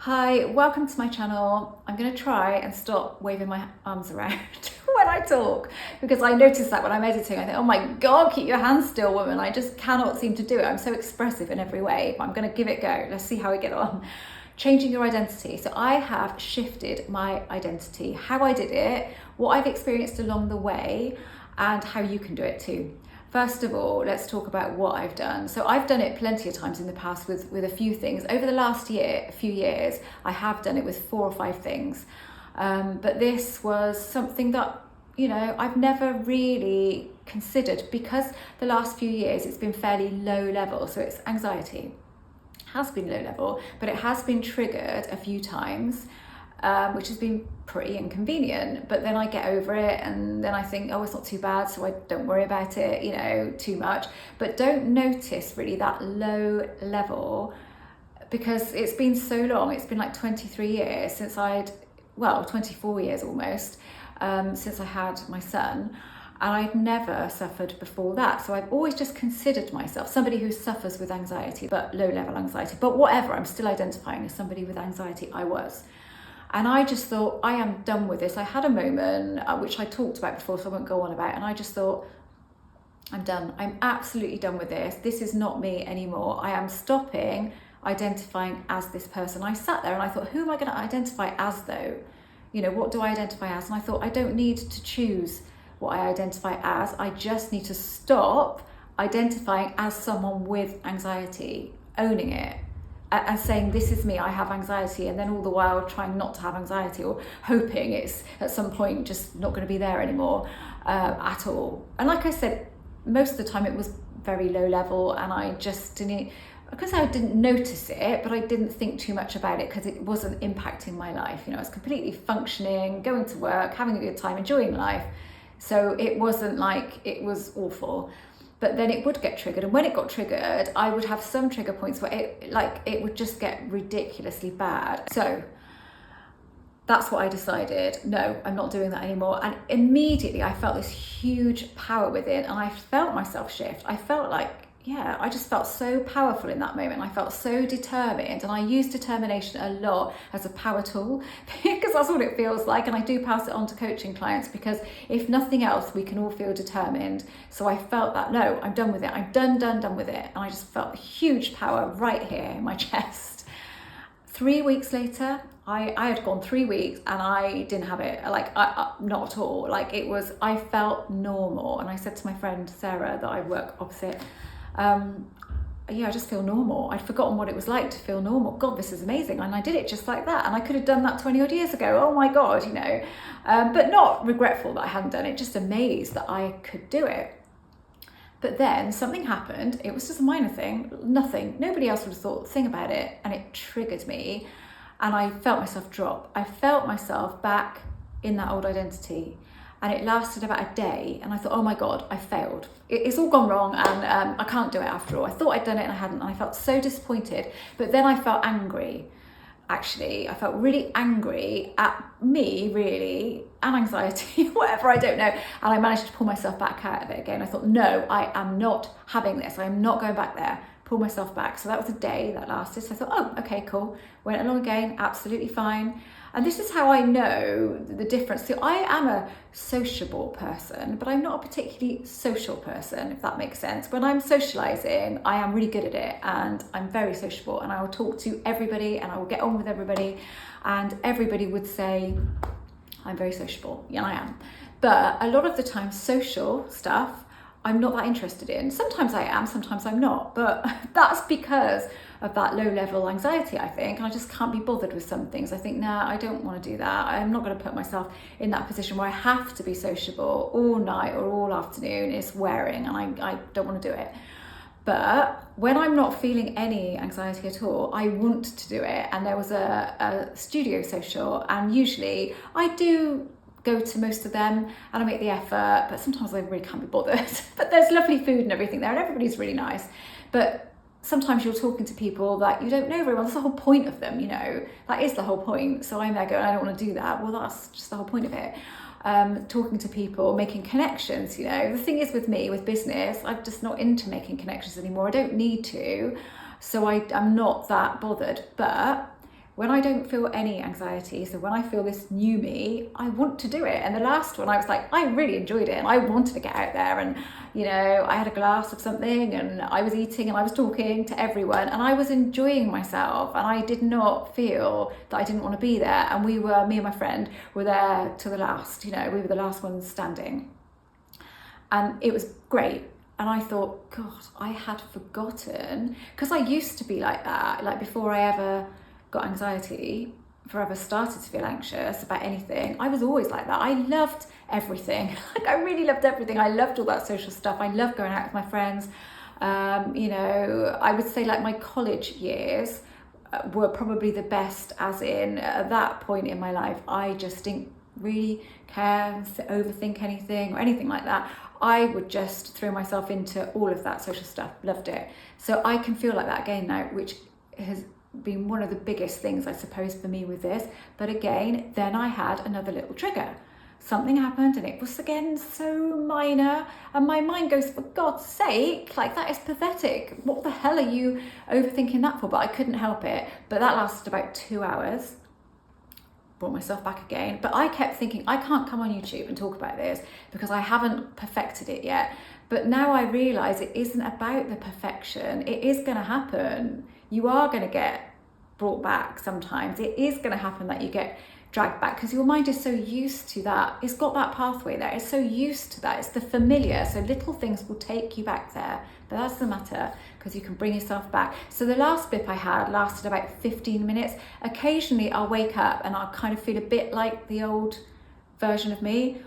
Hi, welcome to my channel. I'm going to try and stop waving my arms around when I talk, because I notice that when I'm editing, I think, oh my God, keep your hands still, woman. I just cannot seem to do it. I'm so expressive in every way, but I'm going to give it a go. Let's see how we get on. Changing your identity. So I have shifted my identity, how I did it, what I've experienced along the way, and how you can do it too. First of all, let's talk about what I've done. So I've done it plenty of times in the past with a few things. Over the last few years, I have done it with 4 or 5 things. But this was something that, I've never really considered, because the last few years it's been fairly low level. So it's anxiety. It has been low level, but it has been triggered a few times. Which has been pretty inconvenient, but then I get over it and then I think, oh, it's not too bad, so I don't worry about it, too much, but don't notice really that low level, because it's been so long. It's been like 23 years since 24 years almost, since I had my son, and I'd never suffered before that. So I've always just considered myself somebody who suffers with anxiety, but low level anxiety, but whatever, I'm still identifying as somebody with anxiety. I was. And I just thought, I am done with this. I had a moment, which I talked about before, so I won't go on about, and I just thought, I'm done. I'm absolutely done with this. This is not me anymore. I am stopping identifying as this person. I sat there and I thought, who am I going to identify as though? What do I identify as? And I thought, I don't need to choose what I identify as. I just need to stop identifying as someone with anxiety, owning it, and saying, this is me, I have anxiety, and then all the while trying not to have anxiety, or hoping it's at some point just not going to be there anymore at all. And like I said, most of the time it was very low level, and I just didn't, because I didn't notice it, but I didn't think too much about it because it wasn't impacting my life. I was completely functioning, going to work, having a good time, enjoying life. So it wasn't like it was awful. But then it would get triggered, and when it got triggered, I would have some trigger points where it would just get ridiculously bad. So that's what I decided. No, I'm not doing that anymore. And immediately I felt this huge power within, and I felt myself shift. I felt like, I just felt so powerful in that moment. I felt so determined, and I use determination a lot as a power tool because that's what it feels like. And I do pass it on to coaching clients, because if nothing else, we can all feel determined. So I felt that, no, I'm done with it. I'm done with it. And I just felt I power right here in my chest. 3 weeks later, I had gone 3 weeks and I didn't have it, not at all. I felt normal. And I said to my friend Sarah that I work opposite, I just feel normal. I'd forgotten what it was like to feel normal. God, this is amazing. And I did it just like that. And I could have done that 20 odd years ago. Oh my God, but not regretful that I hadn't done it, just amazed that I could do it. But then something happened. It was just a minor thing, nothing. Nobody else would have thought a thing about it. And it triggered me. And I felt myself drop. I felt myself back in that old identity. And it lasted about a day, and I thought, oh my God, I failed. It's all gone wrong, and I can't do it after all. I thought I'd done it and I hadn't, and I felt so disappointed. But then I felt angry, actually. I felt really angry at me, really, and anxiety, whatever, I don't know. And I managed to pull myself back out of it again. I thought, no, I am not having this. I am not going back there. Pull myself back. So that was a day that lasted. So I thought, oh, okay, cool. Went along again, absolutely fine. And this is how I know the difference. So I am a sociable person, but I'm not a particularly social person, if that makes sense. When I'm socializing, I am really good at it, and I'm very sociable, and I will talk to everybody, and I will get on with everybody, and everybody would say, I'm very sociable. Yeah, I am. But a lot of the time, social stuff, I'm not that interested in. Sometimes I am, sometimes I'm not, but that's because of that low level anxiety, I think. And I just can't be bothered with some things. I think, nah, I don't want to do that. I'm not going to put myself in that position where I have to be sociable all night or all afternoon. It's wearing, and I don't want to do it. But when I'm not feeling any anxiety at all, I want to do it. And there was a studio social, and usually I do go to most of them and I make the effort, but sometimes I really can't be bothered. But there's lovely food and everything there, and everybody's really nice. But sometimes you're talking to people that you don't know very well. That's the whole point of them, that is the whole point. So I'm there going, I don't want to do that. Well, that's just the whole point of it. Talking to people, making connections, The thing is with me, with business, I'm just not into making connections anymore. I don't need to. So I'm not that bothered. But when I don't feel any anxiety, so when I feel this new me, I want to do it. And the last one, I was like, I really enjoyed it and I wanted to get out there, and you know, I had a glass of something and I was eating and I was talking to everyone and I was enjoying myself, and I did not feel that I didn't want to be there. And me and my friend were there to the last, you know, we were the last ones standing, and it was great. And I thought, God, I had forgotten, because I used to be like that, like before I ever got anxiety, before I ever started to feel anxious about anything, I was always like that. I loved everything. Like I really loved everything. I loved all that social stuff. I loved going out with my friends. You know, I would say like my college years were probably the best, as in at that point in my life, I just didn't really care, overthink anything or anything like that. I would just throw myself into all of that social stuff, loved it. So I can feel like that again now, which has been one of the biggest things, I suppose, for me with this. But again, then I had another little trigger. Something happened and it was again so minor, and my mind goes, for God's sake, like that is pathetic. What the hell are you overthinking that for? But I couldn't help it. But that lasted about 2 hours. Brought myself back again, but I kept thinking I can't come on YouTube and talk about this because I haven't perfected it yet. But now I realize it isn't about the perfection. It is going to happen. You are going to get brought back sometimes. It is going to happen that you get dragged back because your mind is so used to that. It's got that pathway there. It's so used to that. It's the familiar. So little things will take you back there. But that's the matter, because you can bring yourself back. So the last blip I had lasted about 15 minutes. Occasionally I'll wake up and I'll kind of feel a bit like the old version of me.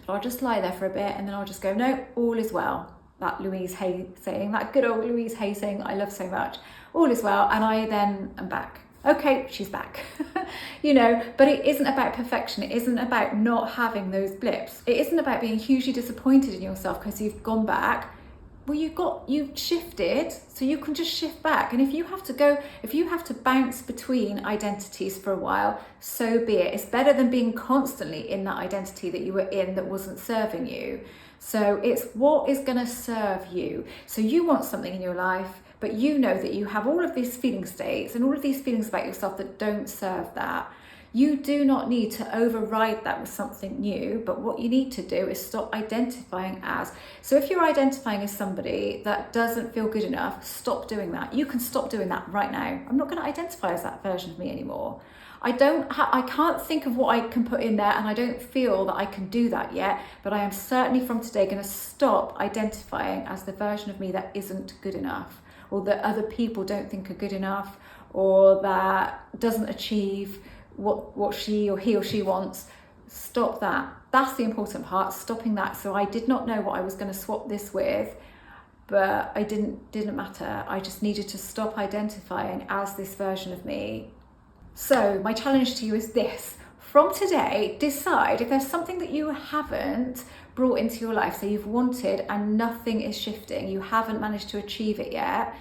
But I'll just lie there for a bit and then I'll just go, no, all is well. That Louise Hay saying, that good old Louise Hay saying I love so much. All is well. And I then am back. Okay, she's back. You know, but it isn't about perfection. It isn't about not having those blips. It isn't about being hugely disappointed in yourself because you've gone back. Well, you've shifted, so you can just shift back. And if you have to bounce between identities for a while, so be it. It's better than being constantly in that identity that you were in that wasn't serving you. So it's what is going to serve you. So you want something in your life, but you know that you have all of these feeling states and all of these feelings about yourself that don't serve that. You do not need to override that with something new, but what you need to do is stop identifying as. So if you're identifying as somebody that doesn't feel good enough, stop doing that. You can stop doing that right now. I'm not going to identify as that version of me anymore. I can't think of what I can put in there, and I don't feel that I can do that yet, but I am certainly from today going to stop identifying as the version of me that isn't good enough, or that other people don't think are good enough, or that doesn't achieve what she or he or she wants. Stop that. That's the important part, stopping that. So I did not know what I was going to swap this with, but I didn't matter. I just needed to stop identifying as this version of me. So my challenge to you is this: from today, decide if there's something that you haven't brought into your life, so you've wanted and nothing is shifting, you haven't managed to achieve it yet.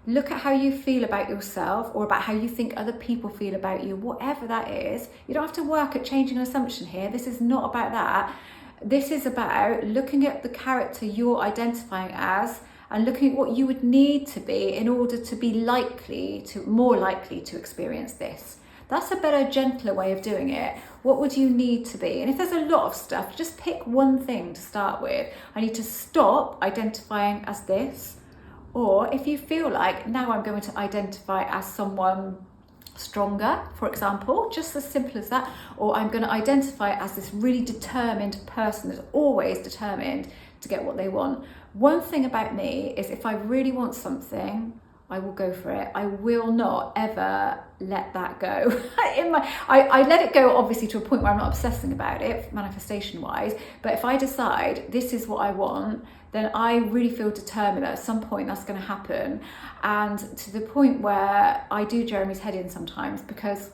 Look at how you feel about yourself, or about how you think other people feel about you, whatever that is. You don't have to work at changing an assumption here. This is not about that. This is about looking at the character you're identifying as and looking at what you would need to be in order to be more likely to experience this. That's a better, gentler way of doing it. What would you need to be? And if there's a lot of stuff, just pick one thing to start with. I need to stop identifying as this. Or if you feel like, now I'm going to identify as someone stronger, for example, just as simple as that. Or I'm going to identify as this really determined person that's always determined to get what they want. One thing about me is if I really want something, I will go for it. I will not ever let that go. I let it go obviously to a point where I'm not obsessing about it manifestation wise, but if I decide this is what I want, then I really feel determined that at some point that's going to happen. And to the point where I do Jeremy's head in sometimes, because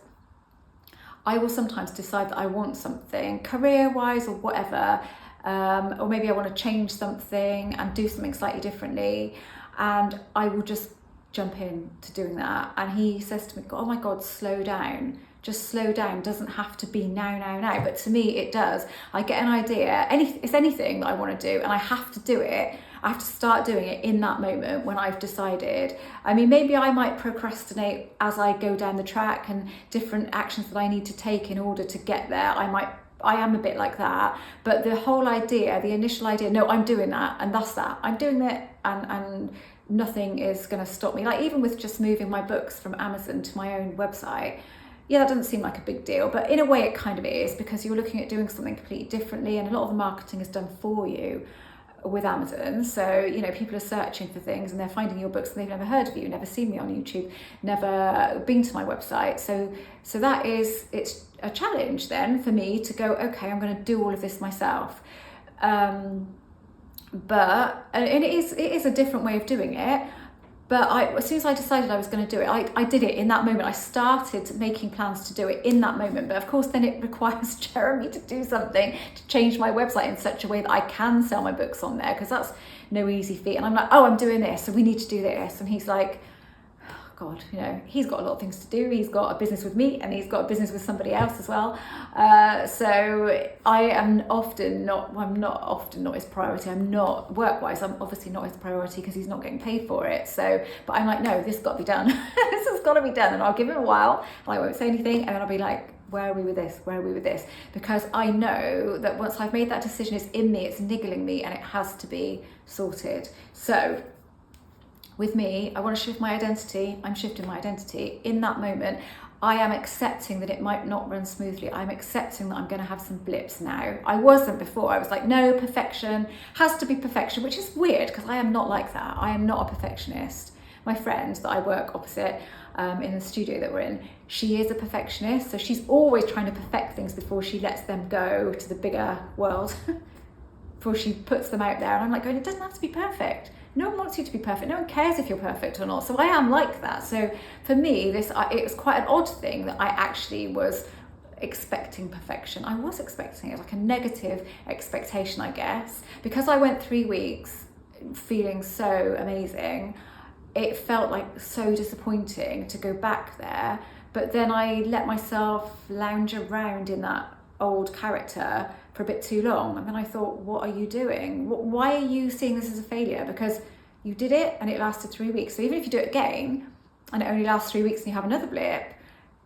I will sometimes decide that I want something career-wise or whatever, or maybe I want to change something and do something slightly differently, and I will just jump in to doing that. And he says to me, oh my God, slow down. Just slow down. Doesn't have to be now. But to me, it does. I get an idea. It's anything that I want to do and I have to do it. I have to start doing it in that moment when I've decided. I mean, maybe I might procrastinate as I go down the track and different actions that I need to take in order to get there. I am a bit like that, but the whole idea, the initial idea, no, I'm doing that, and that's that. I'm doing it, and nothing is going to stop me. Like even with just moving my books from Amazon to my own website, yeah, that doesn't seem like a big deal, but in a way it kind of is, because you're looking at doing something completely differently, and a lot of the marketing is done for you with Amazon. So, you know, people are searching for things and they're finding your books and they've never heard of you, never seen me on YouTube, never been to my website. So that is, it's a challenge then for me to go, okay, I'm going to do all of this myself. But it is a different way of doing it. But as soon as I decided I was going to do it, I did it in that moment. I started making plans to do it in that moment. But of course, then it requires Jeremy to do something to change my website in such a way that I can sell my books on there, because that's no easy feat. And I'm like, oh, I'm doing this, so we need to do this. And he's like, God, you know, he's got a lot of things to do. He's got a business with me and he's got a business with somebody else as well. So I'm not often not his priority. I'm not, work-wise, I'm obviously not his priority because he's not getting paid for it. So, but I'm like, no, this has got to be done. This has got to be done. And I'll give him a while and I won't say anything. And then I'll be like, where are we with this? Where are we with this? Because I know that once I've made that decision, it's in me, it's niggling me, and it has to be sorted. So with me, I want to shift my identity. I'm shifting my identity. In that moment, I am accepting that it might not run smoothly. I'm accepting that I'm going to have some blips now. I wasn't before. I was like, no, perfection has to be perfection, which is weird because I am not like that. I am not a perfectionist. My friend that I work opposite in the studio that we're in, she is a perfectionist. So she's always trying to perfect things before she lets them go to the bigger world, before she puts them out there. And I'm like going, it doesn't have to be perfect. No one wants you to be perfect. No one cares if you're perfect or not. So I am like that. So for me, it was quite an odd thing that I actually was expecting perfection. I was expecting it, like a negative expectation, I guess. Because I went 3 weeks feeling so amazing, it felt like so disappointing to go back there. But then I let myself lounge around in that old character for a bit too long, and then I thought, what are you doing? Why are you seeing this as a failure? Because you did it and it lasted 3 weeks. So even if you do it again and it only lasts 3 weeks and you have another blip,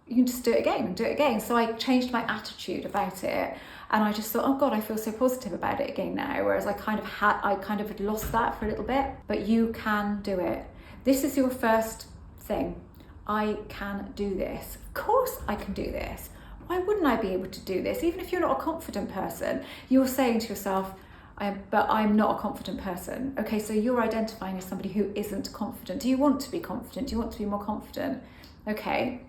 you can just do it again and do it again. So I changed my attitude about it, and I just thought, oh God, I feel so positive about it again now. Whereas I kind of had lost that for a little bit. But you can do it. This is your first thing. I can do this. Of course I can do this. Why wouldn't I be able to do this? Even if you're not a confident person, you're saying to yourself, but I'm not a confident person. Okay, so you're identifying as somebody who isn't confident. Do you want to be confident? Do you want to be more confident? Okay,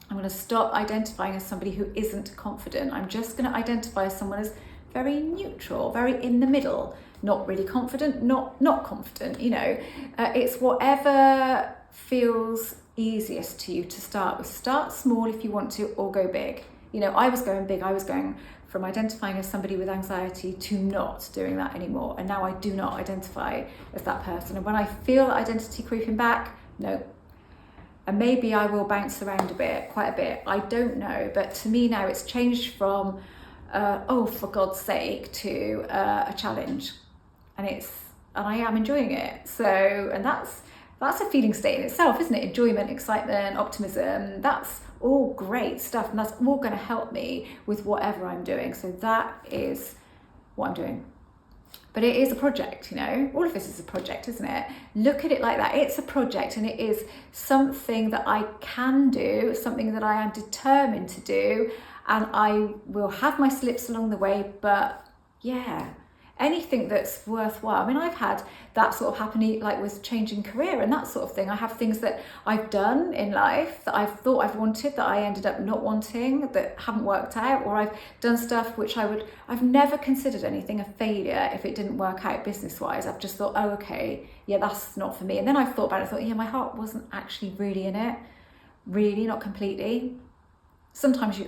I'm going to stop identifying as somebody who isn't confident. I'm just going to identify as someone as very neutral, very in the middle, not really confident, not confident. You know, it's whatever feels easiest to you to start with. Start small if you want to, or go big. You know, I was going big. I was going from identifying as somebody with anxiety to not doing that anymore. And now I do not identify as that person. And when I feel identity creeping back, no. And maybe I will bounce around a bit, quite a bit. I don't know. But to me now it's changed from, oh, for God's sake, to a challenge. And I am enjoying it. So, and that's a feeling state in itself, isn't it? Enjoyment, excitement, optimism, that's all great stuff, and that's all going to help me with whatever I'm doing. So that is what I'm doing. But it is a project, you know, all of this is a project, isn't it? Look at it like that. It's a project, and it is something that I can do, something that I am determined to do, and I will have my slips along the way, but yeah, anything that's worthwhile. I mean, I've had that sort of happen, like with changing career and that sort of thing. I have things that I've done in life that I've thought I've wanted that I ended up not wanting, that haven't worked out, or I've done stuff which I've never considered anything a failure if it didn't work out business-wise. I've just thought, oh, okay, yeah, that's not for me. And then I've thought about it, I thought, yeah, my heart wasn't actually really in it, really, not completely. Sometimes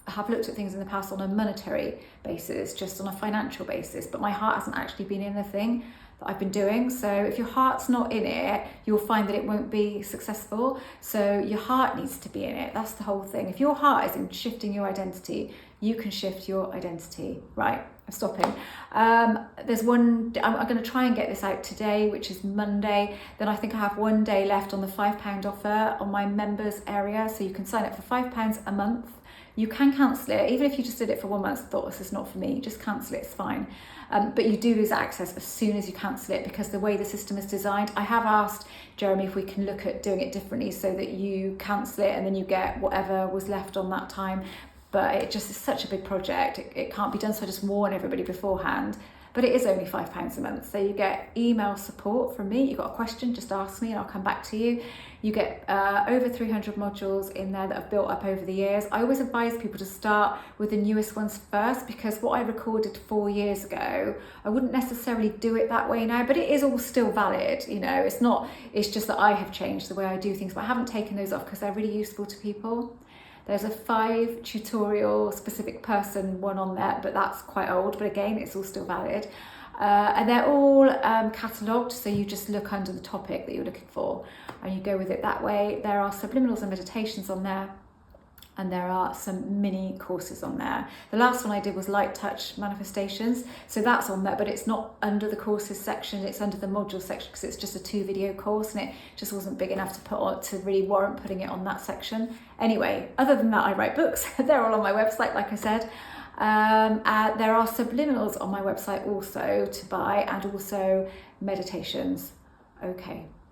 have looked at things in the past on a monetary basis, just on a financial basis, but my heart hasn't actually been in the thing that I've been doing. So if your heart's not in it, you'll find that it won't be successful. So your heart needs to be in it. That's the whole thing. If your heart is in shifting your identity, you can shift your identity. Right, I'm stopping. There's one, I'm going to try and get this out today, which is Monday. Then I think I have one day left on the £5 offer on my members area. So you can sign up for £5 a month. You can cancel it, even if you just did it for 1 month, thought this is not for me, just cancel it, it's fine. But you do lose access as soon as you cancel it, because the way the system is designed. I have asked Jeremy if we can look at doing it differently so that you cancel it and then you get whatever was left on that time. But it just is such a big project, it can't be done, so I just warn everybody beforehand. But it is only £5 a month. So you get email support from me. You've got a question, just ask me and I'll come back to you. You get over 300 modules in there that have built up over the years. I always advise people to start with the newest ones first, because what I recorded 4 years ago, I wouldn't necessarily do it that way now, but it is all still valid. You know, it's just that I have changed the way I do things, but I haven't taken those off because they're really useful to people. There's a 5 tutorial specific person one on there, but that's quite old, but again, it's all still valid. And they're all catalogued, so you just look under the topic that you're looking for and you go with it that way. There are subliminals and meditations on there, and there are some mini courses on there. The last one I did was light touch manifestations, so that's on there, but it's not under the courses section, it's under the module section, because it's just a 2-video course and it just wasn't big enough to put on to really warrant putting it on that section. Anyway, other than that, I write books. They're all on my website, like I said. There are subliminals on my website also to buy, and also meditations. Okay.